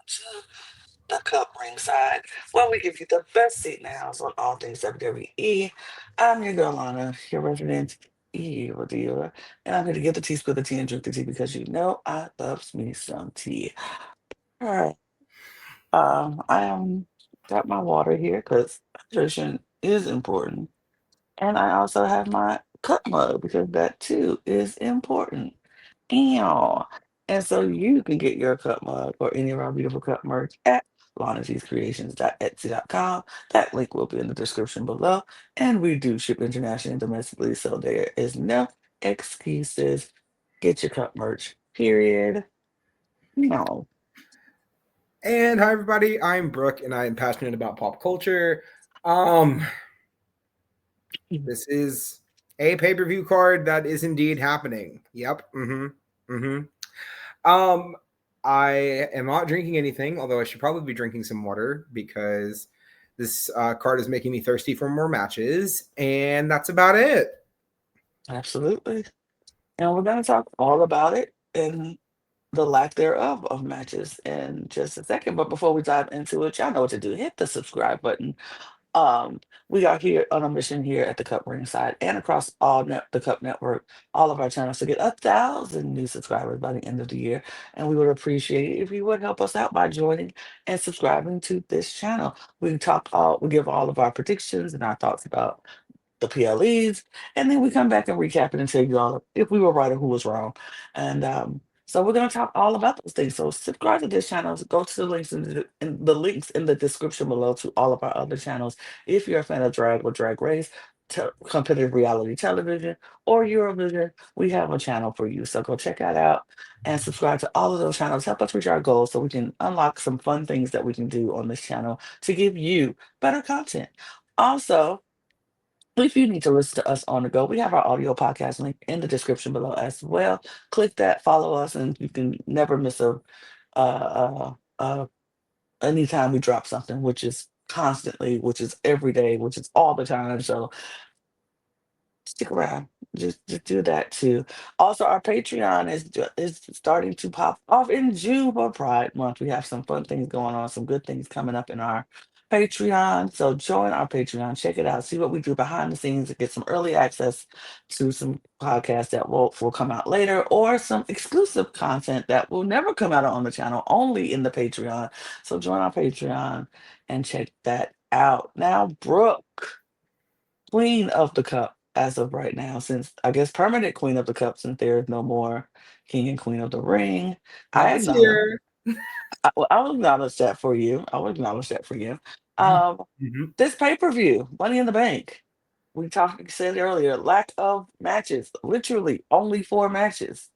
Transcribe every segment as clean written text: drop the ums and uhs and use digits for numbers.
to the Cup Ringside, where we give you the best seat in the house on all things WWE. I'm your girl, Lana, your resident evil dealer, and I'm here to get the tea, spill the tea, and drink the tea because you know I loves me some tea. All right, I am got my water here because hydration is important, and I also have my cup mug because that too is important. Ew. And so you can get your cup mug or any of our beautiful cup merch at LanaTeesCreations.etsy.com. That link will be in the description below. And we do ship internationally and domestically, so there is no excuses. Get your cup merch, period. No. And hi everybody, I'm Brooke and I am passionate about pop culture. Um this is a pay-per-view card that is indeed happening. Yep. Um I am not drinking anything, although I should probably be drinking some water because this card is making me thirsty for more matches, and that's about it. Absolutely. And we're going to talk all about it and the lack thereof of matches in just a second. But before we dive into it, y'all know what to do. Hit the subscribe button. We are here on a mission here at the Cup Ringside and across the Cup Network, all of our channels to get 1,000 new subscribers by the end of the year. And we would appreciate it if you would help us out by joining and subscribing to this channel. We give all of our predictions and our thoughts about the PLEs, and then we come back and recap it and tell you all if we were right or who was wrong. And so we're going to talk all about those things. So subscribe to this channel. Go to the links in the links in the description below to all of our other channels. If you're a fan of drag or drag race, competitive reality television, or Eurovision, we have a channel for you. So go check that out and subscribe to all of those channels. Help us reach our goals so we can unlock some fun things that we can do on this channel to give you better content. Also, if you need to listen to us on the go, we have our audio podcast link in the description below as well. Click that, follow us, and you can never miss uh, uh, uh, anytime we drop something, which is constantly, which is every day, which is all the time. So stick around. Just do that too. Also, our Patreon is starting to pop off in June for Pride Month. We have some fun things going on, some good things coming up in our Patreon. So join our Patreon, check it out, see what we do behind the scenes, and get some early access to some podcasts that will come out later, or some exclusive content that will never come out on the channel, only in the Patreon. So join our Patreon and check that out. Now, Brooke, Queen of the Cup as of right now, since I guess permanent Queen of the Cup, since there's no more King and Queen of the Ring. I Not this acknowledge, year. I will acknowledge that for you. I will acknowledge that for you. Mhm. Um, this pay-per-view, Money in the Bank. Said earlier, lack of matches. Literally, only 4 matches.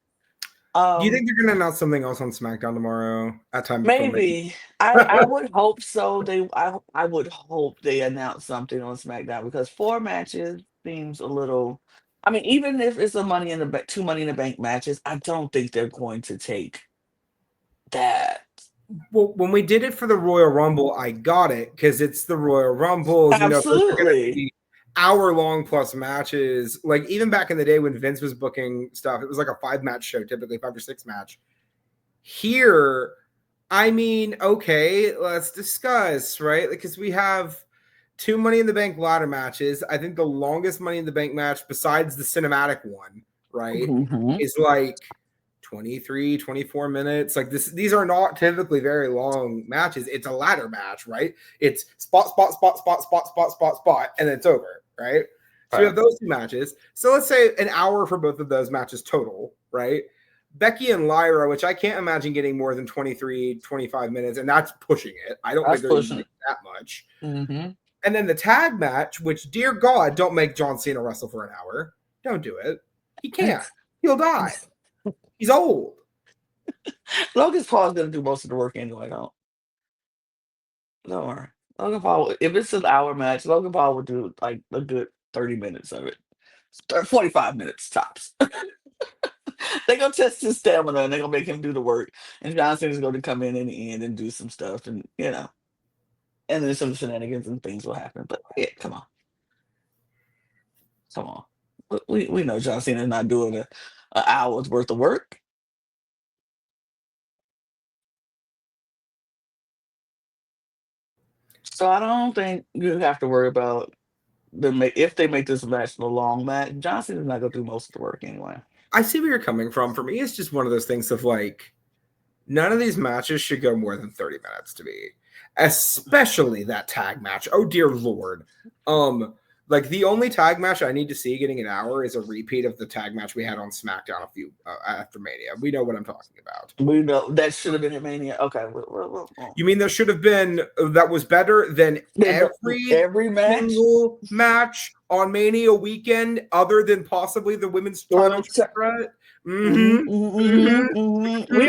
Do you Um, think they're gonna announce something else on SmackDown tomorrow at time before midnight? Maybe. I would hope so. I would hope they announce something on SmackDown because 4 matches seems a little. I mean, even if it's a Money in the Bank, 2 Money in the Bank matches, I don't think they're going to take that. Well, when we did it for the Royal Rumble, I got it because it's the Royal Rumble. Those are going to Absolutely. be hour-long plus matches. Like even back in the day when Vince was booking stuff, it was like a 5-match show, typically 5 or 6 match. Here, I mean, okay, let's discuss, right? Because we have 2 Money in the Bank ladder matches. I think the longest Money in the Bank match, besides the cinematic one, right, Hmm. is like 23, 24 minutes. Like these are not typically very long matches. It's a ladder match, right? It's spot, spot, spot, spot, spot, spot, spot, spot, and then it's over, right? So we Right. have those 2 matches. So let's say an hour for both of those matches total, right? Becky and Lyra, which I can't imagine getting more than 23, 25 minutes, and that's pushing it. I don't That's think they're even pushing getting it. that much. Hmm. And then the tag match, which, dear God, don't make John Cena wrestle for an hour. Don't do it. He can't. He'll die. He's old. Logan Paul's gonna do most of the work anyway. Don't worry. Logan Paul, if it's an hour match, Logan Paul will do like a good 30 minutes of it. 45 minutes tops. They're gonna test his stamina and they're gonna make him do the work. And John Cena's gonna come in the end and do some stuff and and then some shenanigans and things will happen. But yeah, come on. Come on. We know John Cena's not doing a hour's worth of work. So I don't think you have to worry about if they make this match a long match. Johnson is not gonna do most of the work anyway. I see where you're coming from. For me, it's just one of those things of like, none of these matches should go more than 30 minutes to me, especially that tag match. Oh dear lord. Like the only tag match I need to see getting an hour is a repeat of the tag match we had on SmackDown a few after Mania. We know what I'm talking about. We know that should have been at Mania. Okay, You mean there should have been that was better than then every every match. single match on Mania weekend, other than possibly the women's title threat? We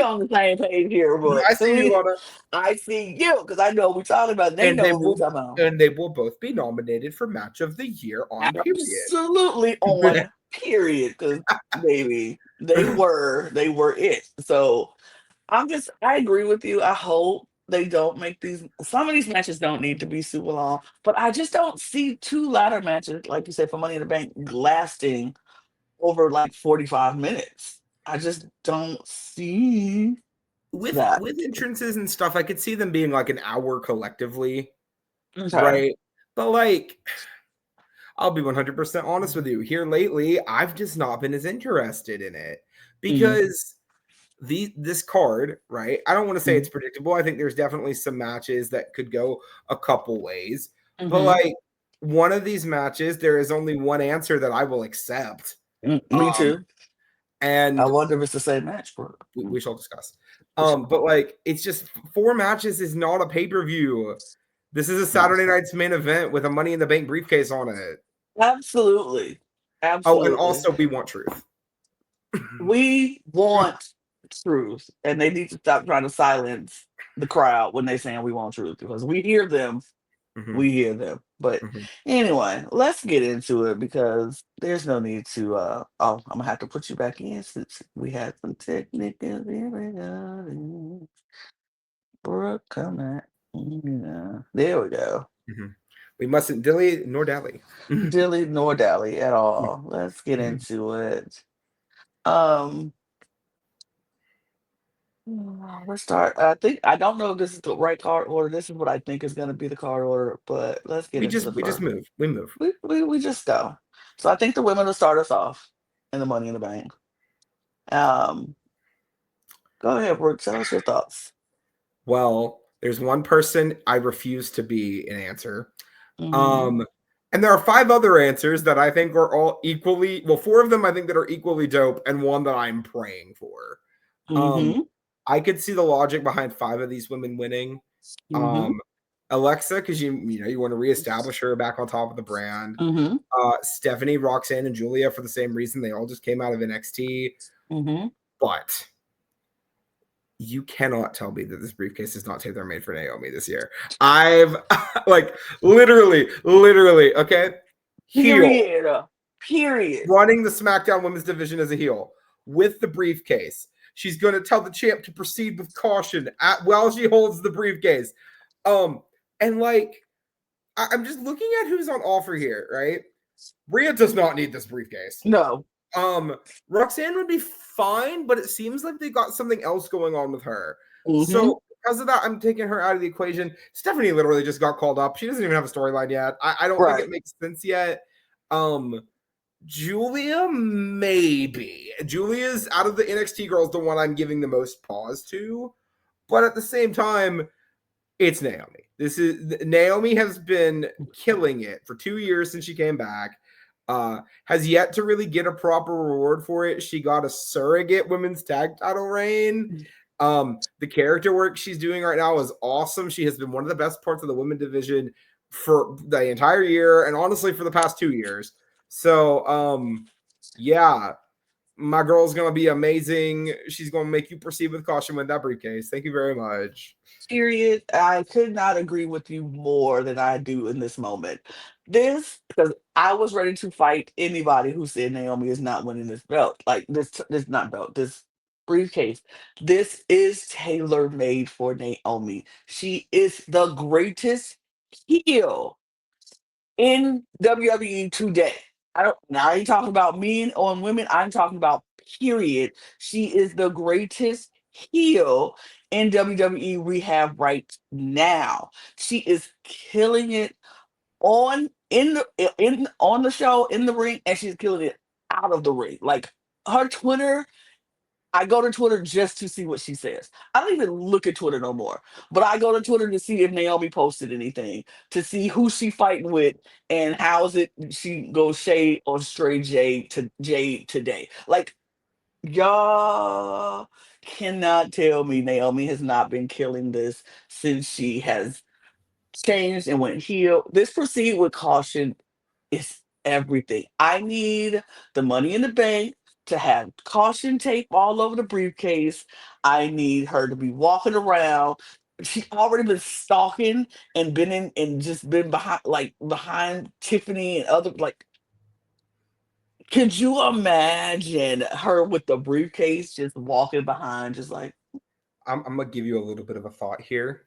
on the same page here, but I see you, see, Lana. I see you because I know what we're talking about. They And know they what we're will talking about. and they will both be nominated for match of the year on period. Absolutely on period. Because baby, they were it. So I agree with you. I hope they don't make these. Some of these matches don't need to be super long, but I just don't see two ladder matches, like you said, for Money in the Bank lasting over like 45 minutes. I just don't see that. With entrances and stuff, I could see them being like an hour collectively, Okay. right? But like, I'll be 100% honest with you. Here lately, I've just not been as interested in it Mhm, because this card, right? I don't want to say mhm, it's predictable. I think there's definitely some matches that could go a couple ways, but mhm. like one of these matches, there is only one answer that I will accept. Me Um, too. I and wonder if it's the same match, bro. we shall discuss. For sure. But like it's just four matches is not a pay-per-view. This is a No. Saturday night's main event with a Money in the Bank briefcase on it. Absolutely. Oh, and Absolutely. also we want truth. We want truth, and they need to stop trying to silence the crowd when they're saying we want truth because we hear them. Mhm, We hear them. But mhm. anyway, let's get into it because there's no need to I'm gonna have to put you back in since we had some technical difficulties. Brooke coming. Yeah. There we go. Mhm. We mustn't dilly nor dally. Mhm. Dilly nor dally at Mhm. all. Let's get Mhm. into it. Um let's start. I don't know if this is the right card order. This is what I think is gonna be the card order, but let's get into the We just first. move. We move. We just go. So I think the women will start us off in the Money in the Bank. Um, go ahead, Brooke. Tell us your thoughts. Well, there's one person I refuse to be an answer. Mhm, Um, and there are five other answers that I think are all equally well, four of them I think that are equally dope, and one that I'm praying for. Um, mhm, I could see the logic behind five of these women winning. mhm, Um, Alexa, because you know you want to reestablish her back on top of the brand. mhm, Stephanie, Roxanne, and Julia for the same reason. They all just came out of NXT. mhm. But you cannot tell me that this briefcase is not tailor made for Naomi this year. I've like literally, okay. Heel Period. Period. running the SmackDown Women's Division as a heel with the briefcase. She's going to tell the champ to proceed with caution while she holds the briefcase. Um, and like I'm just looking at who's on offer here, right? Rhea does not need this briefcase. No. Um, Roxanne would be fine, but it seems like they got something else going on with her. Mhm. So because of that, I'm taking her out of the equation. Stephanie literally just got called up. She doesn't even have a storyline yet. I don't think Right. it makes sense yet. Um, Julia, maybe. Julia's out of the NXT girls, the one I'm giving the most pause to. But at the same time, it's Naomi. Naomi has been killing it for 2 years since she came back. Has yet to really get a proper reward for it. She got a surrogate women's tag title reign. The character work she's doing right now is awesome. She has been one of the best parts of the women division for the entire year and honestly for the past 2 years. So yeah, my girl's gonna be amazing. She's gonna make you proceed with caution with that briefcase. Thank you very much. Period. I could not agree with you more than I do in this moment. This because I was ready to fight anybody who said Naomi is not winning this belt. Like this not belt, this briefcase. This is tailor made for Naomi. She is the greatest heel in WWE today. I don't now I ain't talking about men on women. I'm talking about period. She is the greatest heel in WWE rehab right now. She is killing it on the show, in the ring, and she's killing it out of the ring. Like her Twitter, I go to Twitter just to see what she says. I don't even look at Twitter no more. But I go to Twitter to see if Naomi posted anything, to see who she fighting with, and how's it she goes shade or stray Jade today. Like y'all cannot tell me Naomi has not been killing this since she has changed and went heel. This proceed with caution is everything. I need the money in the bank to have caution tape all over the briefcase. I need her to be walking around. She's already been stalking and been in and just been behind Tiffany and other like. Could you imagine her with the briefcase just walking behind, just like I'm gonna give you a little bit of a thought here.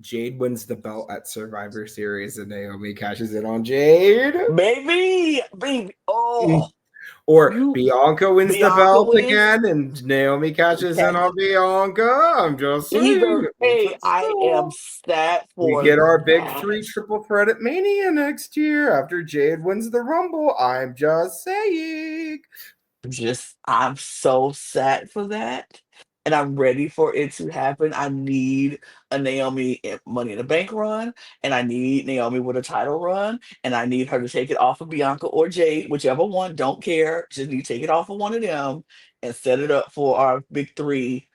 Jade wins the belt at Survivor Series, and Naomi cashes in on Jade. baby, oh, Or you Bianca wins the Bianca belt wins. again, and Naomi catches in on Bianca. I'm just saying. Either hey, I am set We for get our big that. 3 triple threat at Mania next year after Jade wins the Rumble. I'm just saying. I'm so sad for that. And I'm ready for it to happen. I need a Naomi Money in the Bank run, and I need Naomi with a title run, and I need her to take it off of Bianca or Jade, whichever one. Don't care. Just need to take it off of one of them and set it up for our big 3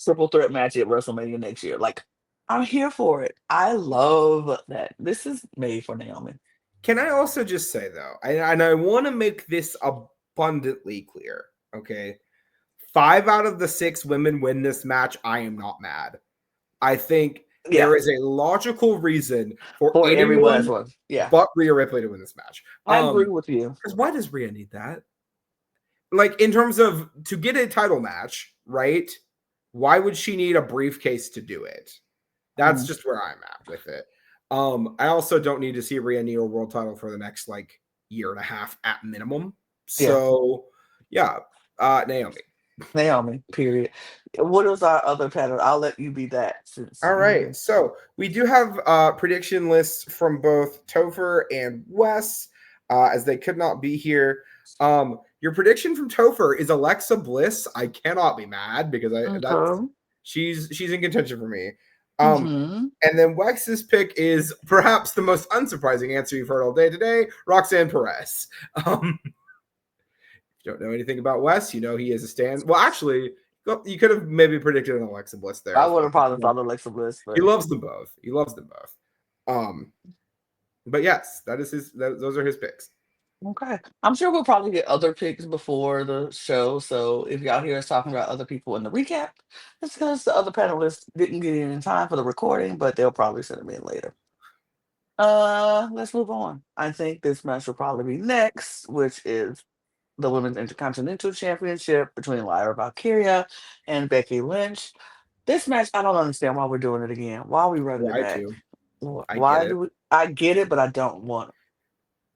triple threat match at WrestleMania next year. Like, I'm here for it. I love that. This is made for Naomi. Can I also just say, though, and I want to make this abundantly clear, okay? 5 out of the 6 women win this match. I am not mad. I think Yeah, there is a logical reason for for everyone as anyone well. Yeah, but Rhea Ripley to win this match. I agree with you. Because why does Rhea need that? Like, in terms of to get a title match, right? Why would she need a briefcase to do it? That's just where I'm at with it. I also don't need to see Rhea need a world title for the next like year and a half at minimum. So yeah, Naomi, period. What is our other pattern? I'll let you be that since All you right. So we do have prediction lists from both Topher and Wes, as they could not be here. Your prediction from Topher is Alexa Bliss. I cannot be mad because she's in contention for me. And then Wex's pick is perhaps the most unsurprising answer you've heard all day today, Roxanne Perez. If you don't know anything about Wes, you know he is a stand. Well, actually, you could have maybe predicted an Alexa Bliss there. I would have probably thought Alexa Bliss, but he loves them both. But yes, those are his picks. okay. I'm sure we'll probably get other picks before the show. So if y'all hear us talking about other people in the recap, it's because the other panelists didn't get in time for the recording, but they'll probably send them in later. Let's move on. I think this match will probably be next, which is the Women's Intercontinental Championship between Lyra Valkyria and Becky Lynch. This match, I don't understand why we're doing it again. Why are we running it back? Why do we? I get it, but I don't want it.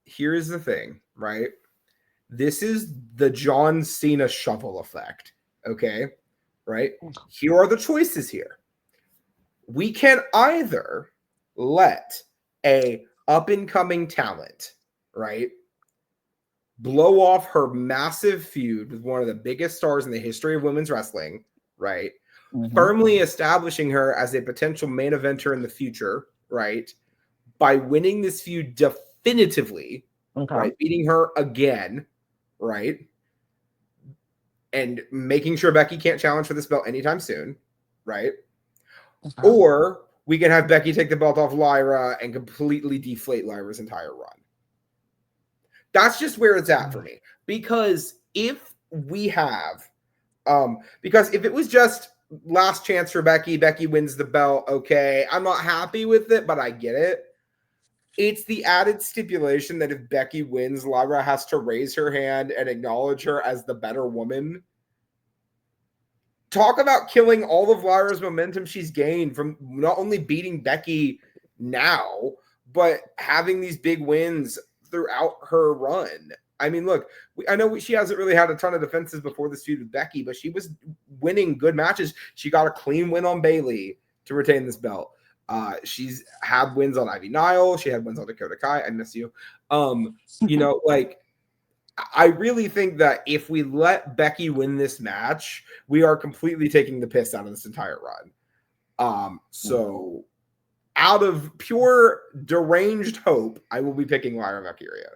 Here's the thing, right? This is the John Cena shuffle effect, okay? Right? Here are the choices here. We can either let a up-and-coming talent, right, blow off her massive feud with one of the biggest stars in the history of women's wrestling, right? Firmly establishing her as a potential main eventer in the future, right? By winning this feud definitively, right? Beating her again, right? And making sure Becky can't challenge for this belt anytime soon, right? Or we can have Becky take the belt off Lyra and completely deflate Lyra's entire run. That's just where it's at for me. Because if we have, because if it was just last chance for Becky, Becky wins the belt, okay, I'm not happy with it, but I get it. It's the added stipulation that if Becky wins, Lyra has to raise her hand and acknowledge her as the better woman. Talk about killing all of Lyra's momentum she's gained from not only beating Becky now, but having these big wins throughout her run. I mean, look, I know she hasn't really had a ton of defenses before this feud with Becky, but she was winning good matches. She got a clean win on Bayley to retain this belt. She's had wins on Ivy Nile. She had wins on Dakota Kai. I miss you. Like I really think that if we let Becky win this match, we are completely taking the piss out of this entire run. So out of pure deranged hope, I will be picking Lyra Valkyria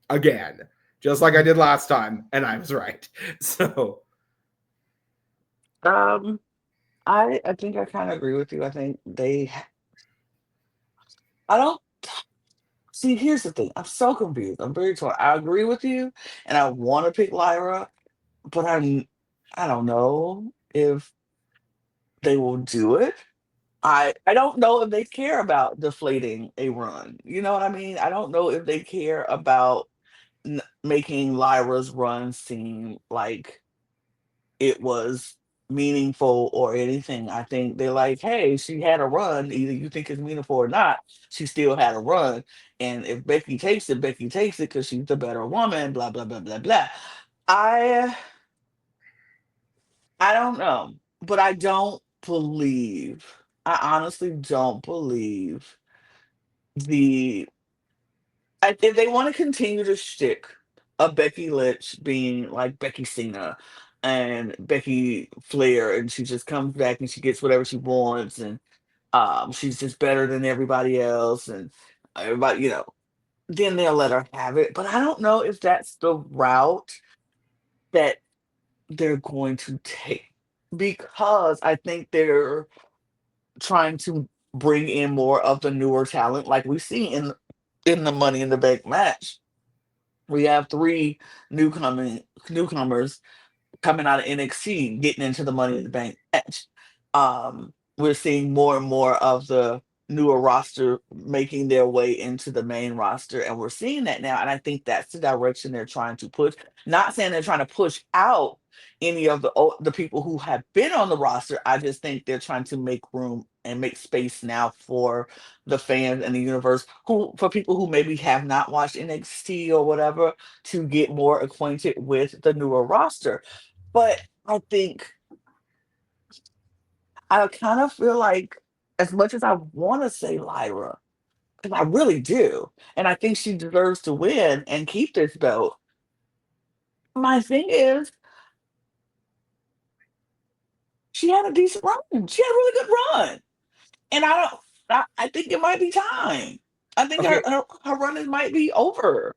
again, just like I did last time, and I was right. So, I think I kind of agree with you. I think I don't see. Here's the thing. I'm so confused. I'm very torn. I agree with you, and I want to pick Lyra, but I don't know if they will do it. I don't know if they care about deflating a run. You know what I mean? I don't know if they care about making Lyra's run seem like it was meaningful or anything. I think they're like, hey, she had a run. Either you think it's meaningful or not, she still had a run. And if Becky takes it, Becky takes it because she's the better woman. Blah blah blah blah blah. I I don't know, but I don't believe. I honestly don't believe the if they want to continue to stick a Becky Lynch being like Becky Cena and Becky Flair, and she just comes back and she gets whatever she wants, and she's just better than everybody else, and everybody, then they'll let her have it. But I don't know if that's the route that they're going to take because I think they're trying to bring in more of the newer talent, like we see in the Money in the Bank match. We have three newcomers coming out of NXT, getting into the Money in the Bank match. We're seeing more and more of the newer roster making their way into the main roster, and we're seeing that now. And I think that's the direction they're trying to push. Not saying they're trying to push out any of the people who have been on the roster. I just think they're trying to make room and make space now for the fans and the universe who for people who maybe have not watched NXT or whatever to get more acquainted with the newer roster. But I think I kind of feel like, as much as I want to say Lyra, because I really do, and I think she deserves to win and keep this belt. My thing is, she had a decent run. She had a really good run, and I don't. I think it might be time. I think okay, her run might be over.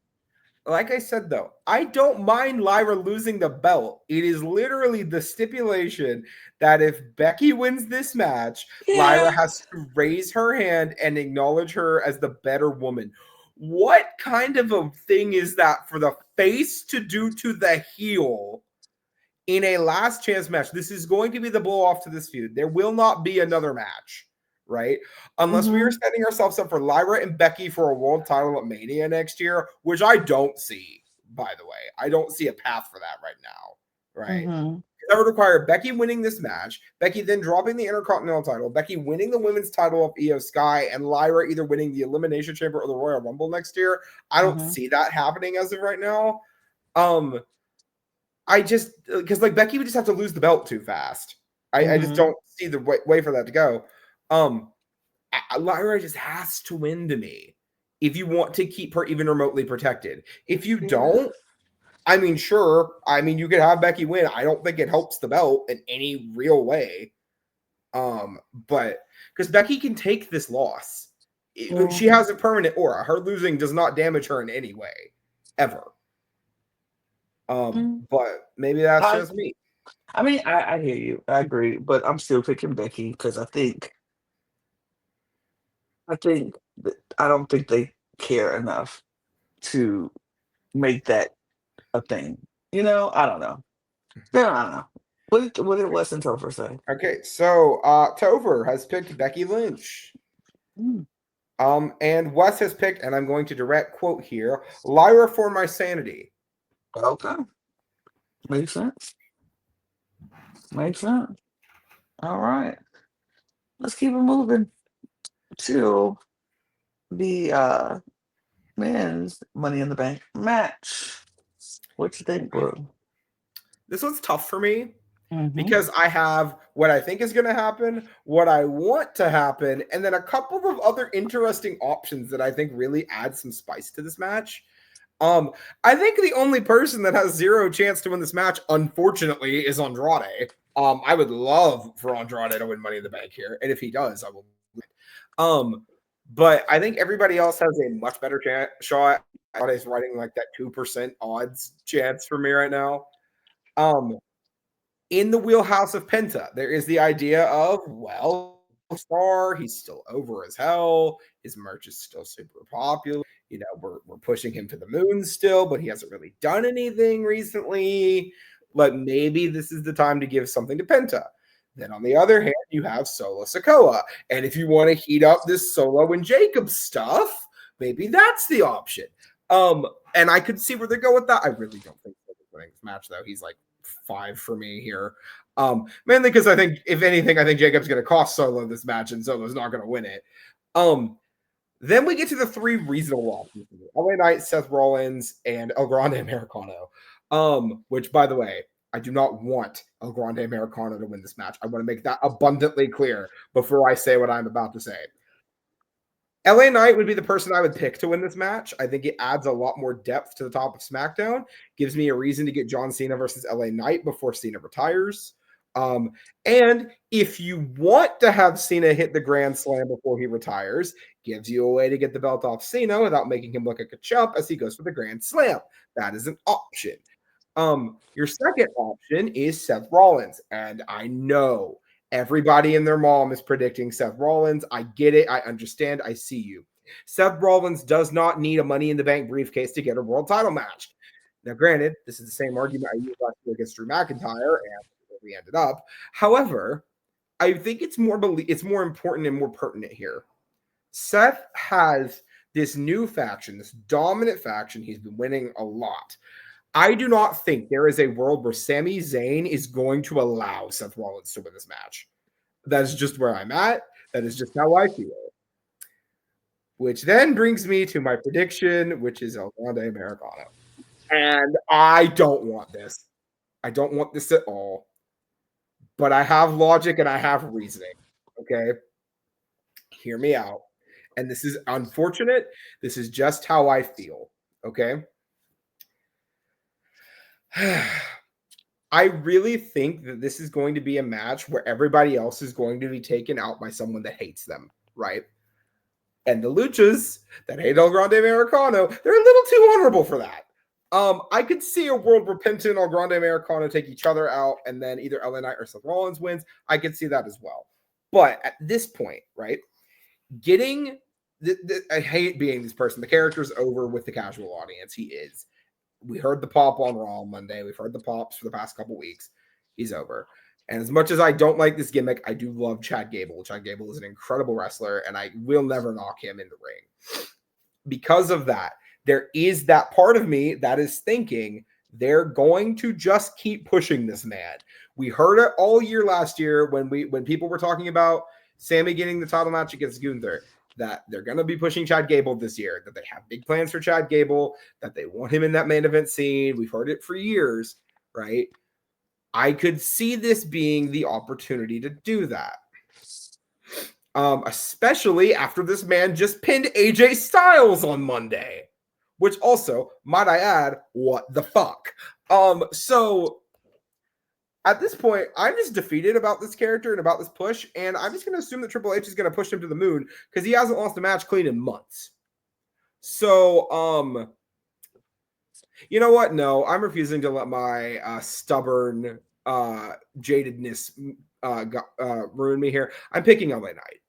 like I said though, I don't mind Lyra losing the belt. It is literally the stipulation that if Becky wins this match, Lyra Yeah. has to raise her hand and acknowledge her as the better woman. What kind of a thing is that for the face to do to the heel in a last chance match? This is going to be the blow off to this feud. There will not be another match, right? Unless we are Mhm. setting ourselves up for Lyra and Becky for a world title at Mania next year, which I don't see, by the way. I don't see a path for that right now, right? Mhm. That would require Becky winning this match, Becky then dropping the Intercontinental title, Becky winning the women's title of Io Sky, and Lyra either winning the Elimination Chamber or the Royal Rumble next year. I don't Mhm. see that happening as of right now. Um, I just because like Becky would just have to lose the belt too fast. I just Mhm. don't see the way for that to go. Um, Lyra just has to win to me if you want to keep her even remotely protected. If you Yeah. don't, I mean, sure. I mean, you could have Becky win. I don't think it helps the belt in any real way. But because Becky can take this loss, Yeah. she has a permanent aura. Her losing does not damage her in any way, ever. Mm. But maybe that's I just me. I mean, I hear you. I agree, but I'm still picking Becky because I don't think they care enough to make that a thing. I don't know. Yeah, I don't know. What did Wes and Topher say? Okay, so Tover has picked Becky Lynch. Mm, And Wes has picked, and I'm going to direct quote here, Lyra for my sanity. okay, makes sense. Makes sense. All right, let's keep it moving to the men's Money in the Bank match. What you think, bro? This one's tough for me Mm-hmm. because I have what I think is going to happen, what I want to happen, and then a couple of other interesting options that I think really add some spice to this match. Um, I think the only person that has zero chance to win this match, unfortunately, is Andrade. I would love for Andrade to win Money in the Bank here, and if he does, I will. Um, but I think everybody else has a much better shot. Andrade's writing like that 2% odds chance for me right now. Um, in the wheelhouse of Penta, there is the idea of, well, star, he's still over as hell. His merch is still super popular. You know, we're pushing him to the moon still, but he hasn't really done anything recently. But maybe this is the time to give something to Penta. Then on the other hand, you have Solo Sokoa. And if you want to heat up this Solo and Jacob stuff, maybe that's the option. And I could see where they go with that. I really don't think Solo's winning this match, though. He's like 5 for me here. Mainly because I think, if anything, I think Jacob's going to cost Solo this match, and Solo's not going to win it. Then we get to the 3 reasonable options: LA Knight, Seth Rollins, and El Grande Americano. Which, by the way, I do not want El Grande Americano to win this match. I want to make that abundantly clear before I say what I'm about to say. LA Knight would be the person I would pick to win this match. I think it adds a lot more depth to the top of SmackDown. Gives me a reason to get John Cena versus LA Knight before Cena retires. And if you want to have Cena hit the Grand Slam before he retires, gives you a way to get the belt off Cena without making him look like a chump as he goes for the Grand Slam. That is an option. Your second option is Seth Rollins. And I know everybody and their mom is predicting Seth Rollins. I get it. I understand. I see you. Seth Rollins does not need a Money in the Bank briefcase to get a world title match. Now, granted, this is the same argument I used last year against Drew McIntyre, and we ended up. However, I think it's more important and more pertinent here. Seth has this new faction, this dominant faction. He's been winning a lot. I do not think there is a world where Sami Zayn is going to allow Seth Rollins to win this match. That is just where I'm at. That is just how I feel. Which then brings me to my prediction, which is El Grande Americano. And I don't want this. I don't want this at all. But I have logic and I have reasoning. Okay? Hear me out. And this is unfortunate. This is just how I feel. Okay? I really think that this is going to be a match where everybody else is going to be taken out by someone that hates them, right? And the Luchas that hate El Grande Americano, they're a little too honorable for that. I could see a world where Penta and El Grande Americano take each other out, and then either LA Knight or Seth Rollins wins. I could see that as well. But at this point, right, getting I hate being this person. The character's over with the casual audience. He is. We heard the pop on Raw on Monday. We've heard the pops for the past couple weeks. He's over. And as much as I don't like this gimmick, I do love Chad Gable. Chad Gable is an incredible wrestler, and I will never knock him in the ring. Because of that, there is that part of me that is thinking they're going to just keep pushing this man. We heard it all year last year when people were talking about Sami getting the title match against Gunther, that they're going to be pushing Chad Gable this year, that they have big plans for Chad Gable, that they want him in that main event scene. We've heard it for years, right? I could see this being the opportunity to do that. Especially after this man just pinned AJ Styles on Monday, which also, might I add, what the fuck? So at this point, I'm just defeated about this character and about this push, and I'm just going to assume that Triple H is going to push him to the moon because he hasn't lost a match clean in months. So, you know what? No, I'm refusing to let my stubborn jadedness ruin me here. I'm picking LA Knight.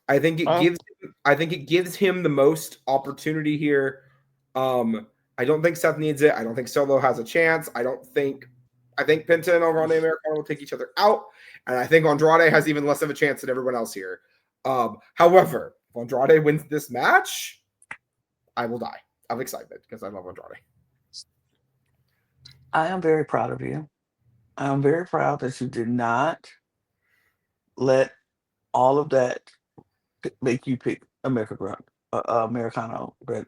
I think it gives him the most opportunity here. I don't think Seth needs it. I don't think Solo has a chance. I think Penta and Andrade Americano will take each other out, and I think Andrade has even less of a chance than everyone else here. However, if Andrade wins this match, I will die of excitement because I love Andrade. I am very proud of you. I am very proud that you did not let all of that make you pick Americano. But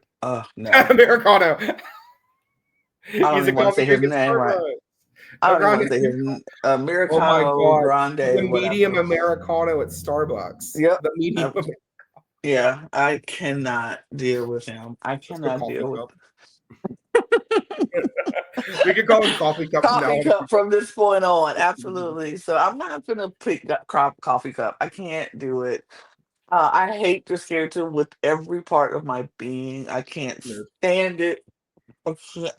no, Americano. I don't He's a even want to coffee say his drink at name right. Starbucks. I A don't even grande. want to say his Oh my Americano god. He's a Grande, medium whatever. Americano at Starbucks. Yep. The medium. Uh, yeah, I cannot deal with him. I Let's go cannot coffee deal with cup. We could call him coffee cup from now coffee on. cup from this point on. Absolutely. So I'm not gonna pick up coffee cup. I can't do it. I hate this character with every part of my being. I can't Nerd. stand it.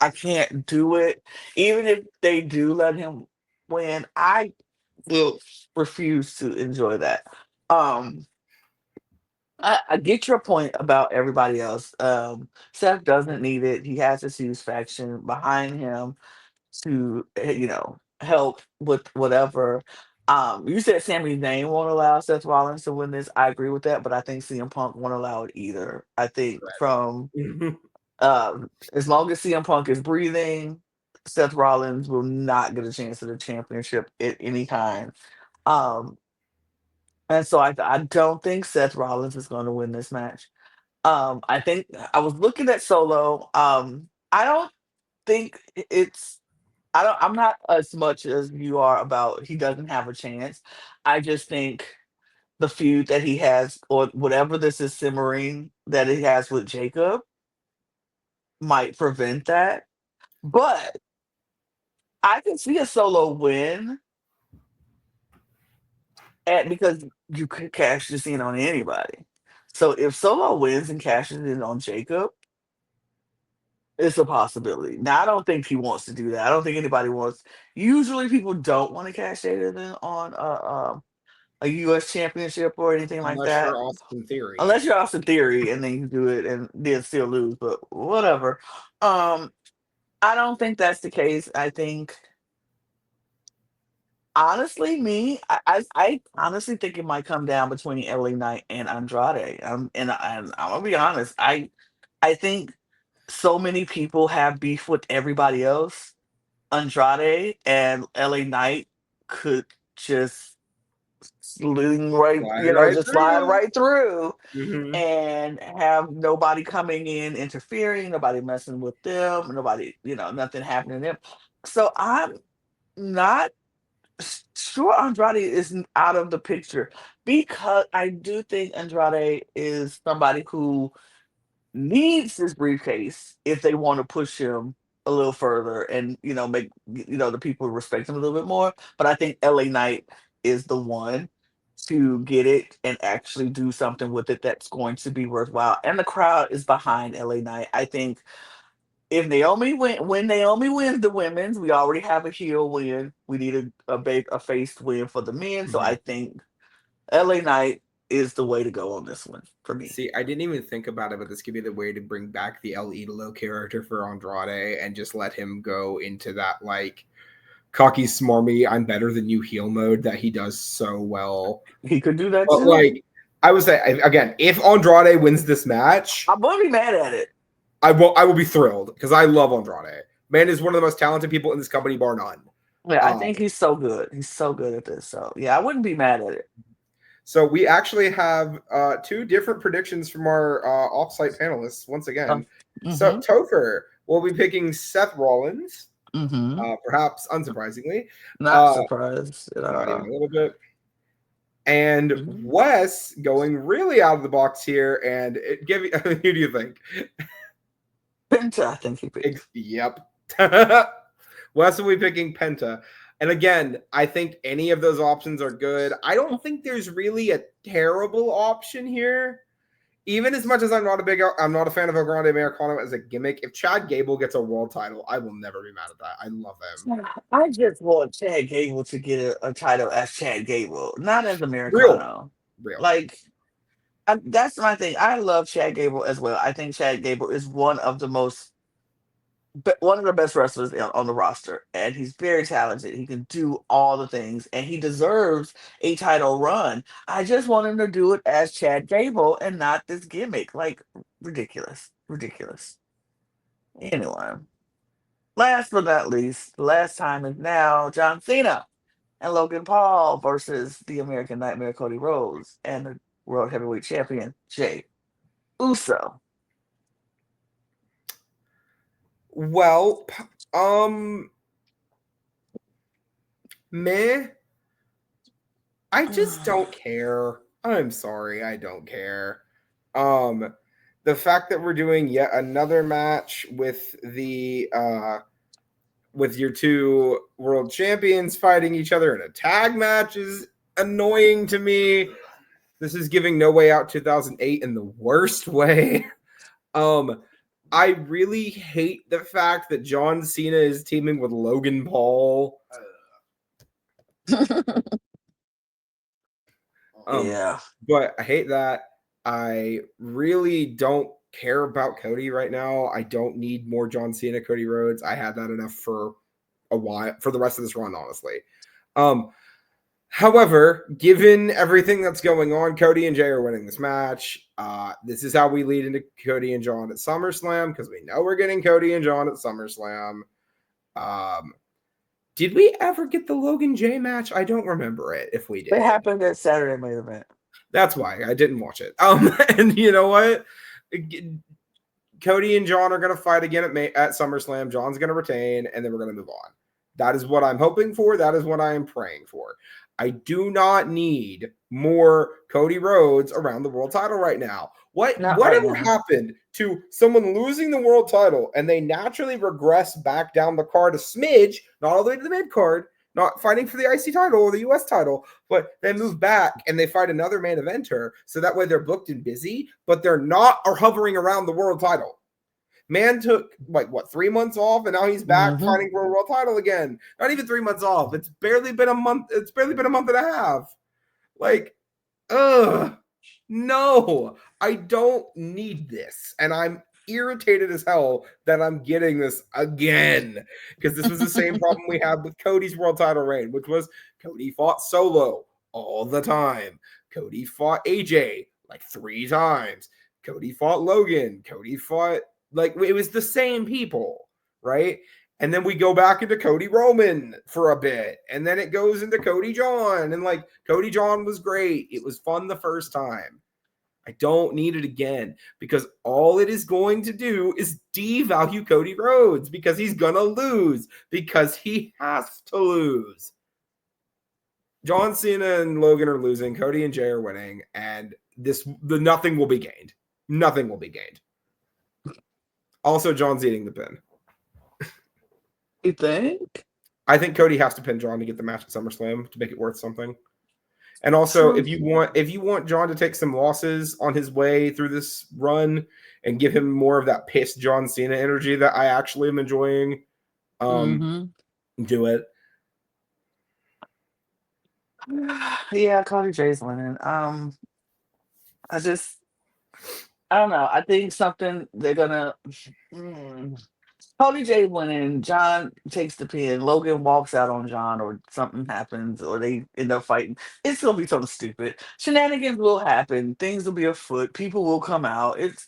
I can't do it. Even if they do let him win, I will refuse to enjoy that. Um, I get your point about everybody else. Seth doesn't need it. He has his huge faction behind him to, help with whatever. You said Sami Zayn won't allow Seth Rollins to win this. I agree with that, but I think CM Punk won't allow it either. I think from as long as CM Punk is breathing, Seth Rollins will not get a chance at the championship at any time. Um, and so I don't think Seth Rollins is going to win this match. I think I was looking at Solo. I don't think it's. I'm not as much as you are about he doesn't have a chance. I just think the feud that he has, or whatever this is simmering that he has with Jacob, might prevent that. But I can see a Solo win, because you could cash this in on anybody. So if Solo wins and cashes in on Jacob, it's a possibility. Now I don't think he wants to do that. I don't think anybody wants. Usually people don't want to cash it in on a U.S. championship or anything like Unless that, you're Austin Theory. unless you're Austin Theory and then you do it and then still lose. But whatever. Um, I don't think that's the case. I think honestly, I honestly think it might come down between LA Knight and Andrade. And I'm gonna be honest. I think so many people have beef with everybody else. Andrade and LA Knight could just Slide right just slide through. right through Hmm. and have nobody coming in interfering, nobody messing with them, nobody, nothing happening to them. So I'm not sure Andrade is out of the picture, because I do think Andrade is somebody who needs this briefcase if they want to push him a little further and make the people respect him a little bit more. But I think LA Knight is the one to get it and actually do something with it that's going to be worthwhile. And the crowd is behind LA Knight. I think if Naomi when Naomi wins the women's, we already have a heel win. We need a face win for the men. So Hmm. I think LA Knight is the way to go on this one for me. See, I didn't even think about it, but this could be the way to bring back the El Idolo character for Andrade and just let him go into that like cocky, smarmy, I'm better than you heel mode that he does so well. He could do that But too. like, I would say again, if Andrade wins this match, I won't be mad at it. I will be thrilled because I love Andrade. Man is one of the most talented people in this company, bar none. Yeah, I Um, think he's so good. He's so good at this. So yeah, I wouldn't be mad at it. so we actually have two different predictions from our offsite panelists once Uh, again. So mm-hmm. Topher will be picking Seth Rollins, Mm-hmm. perhaps unsurprisingly, Not uh, surprised at not even all. a little bit. And Mhm. Wes going really out of the box here, and give you, who do you think? Penta, I think he picked. Yep. Wes will be picking Penta. And again, I think any of those options are good. I don't think there's really a terrible option here. Even as much as I'm not a fan of El Grande Americano as a gimmick. If Chad Gable gets a world title, I will never be mad at that. I love him. I just want Chad Gable to get a title as Chad Gable, not as Real, Americano. real. Like that's my thing. I love Chad Gable as well. I think Chad Gable is one of the best wrestlers on the roster, and he's very talented. He can do all the things, and he deserves a title run. I just want him to do it as Chad Gable and not this gimmick. Like ridiculous, ridiculous. Anyway, last but not least, the last time is now. John Cena and Logan Paul versus the American Nightmare Cody Rhodes and the World Heavyweight Champion Jay. Uso. Well, meh. I just don't care. I'm sorry, I don't care. Um, the fact that we're doing yet another match with your two world champions fighting each other in a tag match is annoying to me. This is giving No Way Out 2008 in the worst way. I really hate the fact that John Cena is teaming with Logan Paul. Yeah. But I hate that. I really don't care about Cody right now. I don't need more John Cena, Cody Rhodes. I had that enough for a while, for the rest of this run, honestly. However, given everything that's going on, Cody and Jay are winning this match. This is how we lead into Cody and John at SummerSlam, because we know we're getting Cody and John at SummerSlam. Did we ever get the Logan Jay match? I don't remember it, if we did. It happened at Saturday main event. That's why I didn't watch it. And you know what? Cody and John are going to fight again at SummerSlam. John's going to retain, and then we're going to move on. That is what I'm hoping for. That is what I am praying for. I do not need more Cody Rhodes around the world title right now. Whatever happened to someone losing the world title and they naturally regress back down the card a smidge, not all the way to the mid card, not fighting for the IC title or the US title, but they move back and they fight another main eventer, so that way they're booked and busy, but they're not hovering around the world title. Man took 3 months off, and now he's back fighting for a world title again. Not even 3 months off. It's barely been a month. It's barely been a month and a half. No, I don't need this, and I'm irritated as hell that I'm getting this again, because this was the same problem we had with Cody's world title reign, which was Cody fought Solo all the time. Cody fought AJ like 3 times. Cody fought Logan. Cody fought, it was the same people, right? And then we go back into Cody Roman for a bit, and then it goes into Cody John, and Cody John was great. It was fun the first time. I don't need it again, because all it is going to do is devalue Cody Rhodes, because he's going to lose, because he has to lose. John Cena and Logan are losing. Cody and Jay are winning, and nothing will be gained. Nothing will be gained. Also, John's eating the pin. You think? I think Cody has to pin John to get the match at SummerSlam to make it worth something. And also, if you want John to take some losses on his way through this run and give him more of that pissed John Cena energy that I actually am enjoying, do it. Yeah, Cody Jay's winning. I don't know. I think something they're gonna. Cody J winning. John takes the pin. Logan walks out on John, or something happens, or they end up fighting. It's gonna be something stupid. Shenanigans will happen. Things will be afoot. People will come out. It's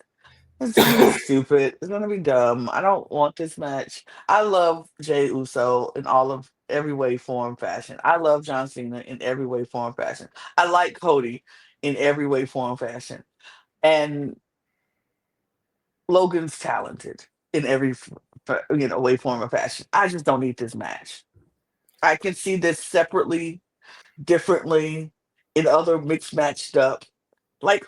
gonna be stupid. It's gonna be dumb. I don't want this match. I love Jay Uso in every way, form, fashion. I love John Cena in every way, form, fashion. I like Cody in every way, form, fashion. And Logan's talented in every way, form, or fashion. I just don't need this match. I can see this separately, differently, in other mixed matched up. Like,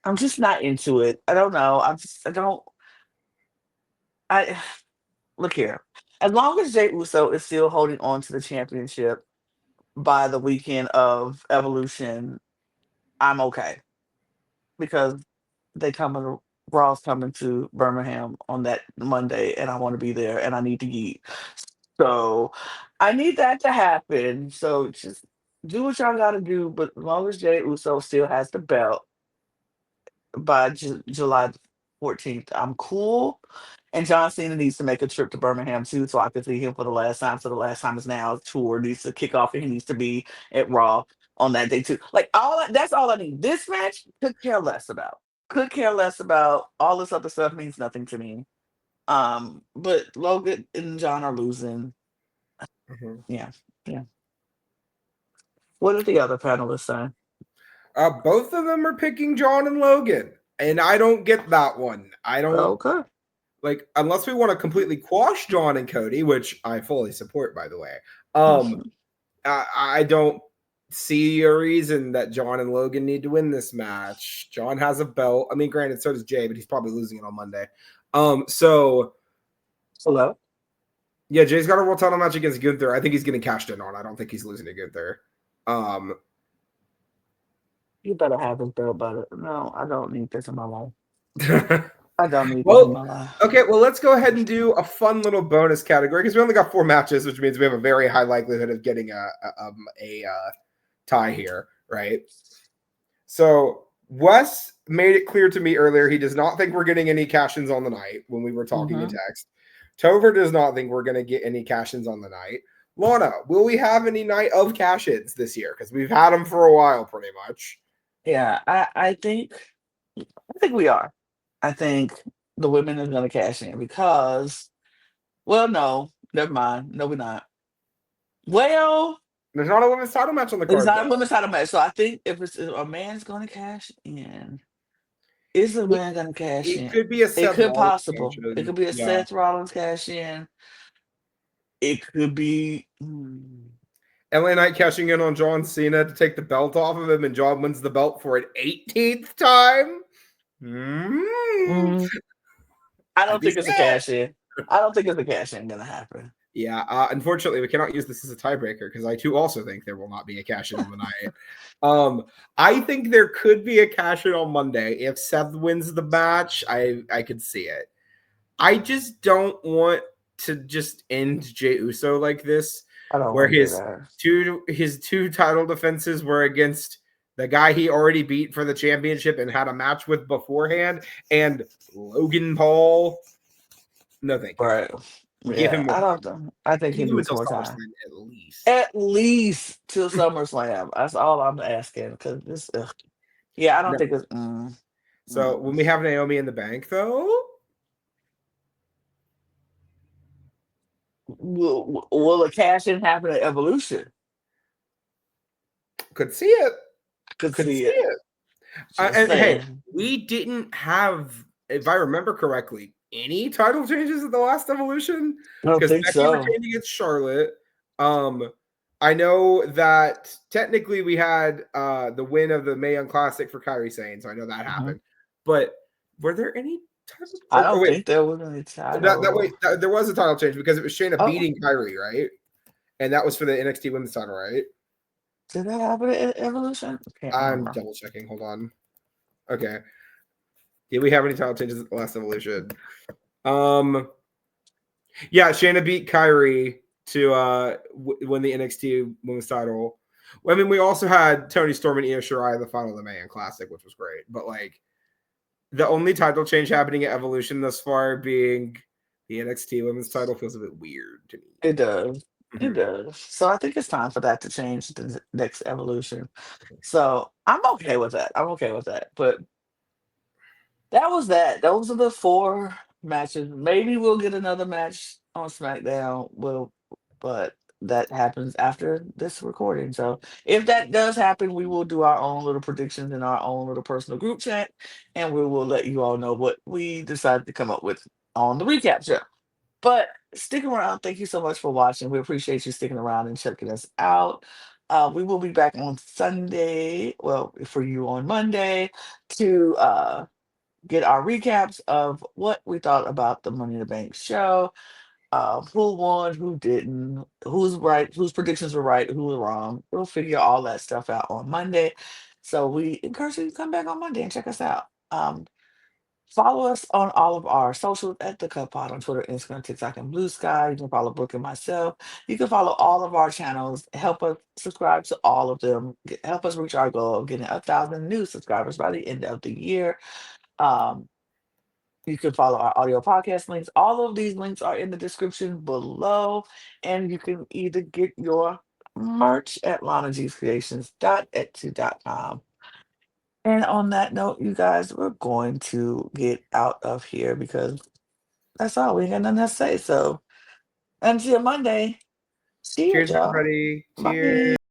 I'm just not into it. I don't know. I don't. I look here. As long as Jey Uso is still holding on to the championship by the weekend of Evolution, I'm okay, because they coming Raw's coming to Birmingham on that Monday, and I want to be there, and I need to eat. So I need that to happen. So just do what y'all got to do. But as long as Jey Uso still has the belt by July 14th, I'm cool. And John Cena needs to make a trip to Birmingham too, so I can see him for the last time. So the last time is now. Tour needs to kick off, and he needs to be at Raw on that day too. That's all I need. This match could care less about. Could care less about. All this other stuff means nothing to me. But Logan and John are losing. Yeah, yeah. What did the other panelists say? Both of them are picking John and Logan, and I don't get that one. I don't Okay. like unless we want to completely quash John and Cody, which I fully support, by the way. Um, I don't see a reason that John and Logan need to win this match. John has a belt. I mean, granted, so does Jay, but he's probably losing it on Monday. So Hello. yeah, Jay's got a world title match against Gunther. I think he's getting cashed in on. I don't think he's losing to Gunther. You better have his belt butter. No, I don't need this in my life. I don't need this in Well, my life. okay, well, let's go ahead and do a fun little bonus category because we only got 4 matches, which means we have a very high likelihood of getting a tie here, right? So Wes made it clear to me earlier he does not think we're getting any cash-ins on the night when we were talking in text. Tover does not think we're going to get any cash-ins on the night. Lana, will we have any night of cash-ins this year? Because we've had them for a while, pretty much. Yeah, I think we are. I think the women are gonna cash in because, well, no, never mind. No, we're not. Well, There's not a women's title match on the it's card, not a though. women's title match. So I think if a man's gonna cash in, is a man gonna cash It in? could be a It Seth could Rollins possible. It cash-in. could be a Yeah. Seth Rollins cash in. It could be LA Knight cashing in on John Cena to take the belt off of him, and John wins the belt for an 18th time. mm, I I'd don't be think it's a sad. cash in. I don't think it's a cash in gonna happen. Yeah, unfortunately, we cannot use this as a tiebreaker because I too also think there will not be a cash in on the night. I think there could be a cash in on Monday if Seth wins the match. I could see it. I just don't want to just end Jey Uso like this, I don't where want to do that. his two title defenses were against the guy he already beat for the championship and had a match with beforehand, and Logan Paul. No, thank you. Right. Give him Yeah, more I don't time. know. I think he Give him needs until more time. SummerSlam at least. At least till SummerSlam. That's all I'm asking. Because this, yeah, I don't No. think it's. So when we have Naomi in the bank, though, Will a cash in happen at Evolution? could see it. Could Could see see it. it. Just And hey, saying. we didn't have, if I remember correctly, any title changes at the last Evolution I don't because think Becky so. retained against Charlotte. I know that technically we had the win of the Mae Young Classic for Kairi Sane, so I know that Mhm. happened. But were there any title? I Oh don't wait, think there was any wait, title. there was a title change because it was Shayna Oh, beating Kairi, right? And that was for the NXT Women's title, right? did that happen at Evolution? I can't I'm remember. double checking. Hold on. Okay. Did we have any title changes at the last Evolution? Yeah, Shayna beat Kyrie to win the NXT Women's title. I mean, we also had Tony Storm and Io Shirai in the final of the Mae Classic, which was great. But like, the only title change happening at Evolution thus far being the NXT Women's title feels a bit weird to me. It does. It Mhm. does. So I think it's time for that to change the next Evolution. So I'm okay with that. I'm okay with that. But that was that. Those are the 4 matches. Maybe we'll get another match on SmackDown. But that happens after this recording. So if that does happen, we will do our own little predictions in our own little personal group chat, and we will let you all know what we decided to come up with on the recap show. But stick around. Thank you so much for watching. We appreciate you sticking around and checking us out. We will be back on Sunday. Well, for you on Monday to get our recaps of what we thought about the Money in the Bank show, who won, who didn't, who's right, whose predictions were right, who was wrong. We'll figure all that stuff out on Monday. So we encourage you to come back on Monday and check us out. Follow us on all of our socials at the Cup Pod on Twitter, Instagram, TikTok, and Blue Sky. You can follow Brooke and myself. You can follow all of our channels. Help us subscribe to all of them. Help us reach our goal of getting 1,000 new subscribers by the end of the year. Um, you can follow our audio podcast links. All of these links are in the description below. And you can either get your merch at lanagcreations.etsy.com. And on that note, you guys, we're going to get out of here because that's all. We ain't got nothing else to say. So until Monday, see you, Cheers, y'all. everybody. Cheers. Bye.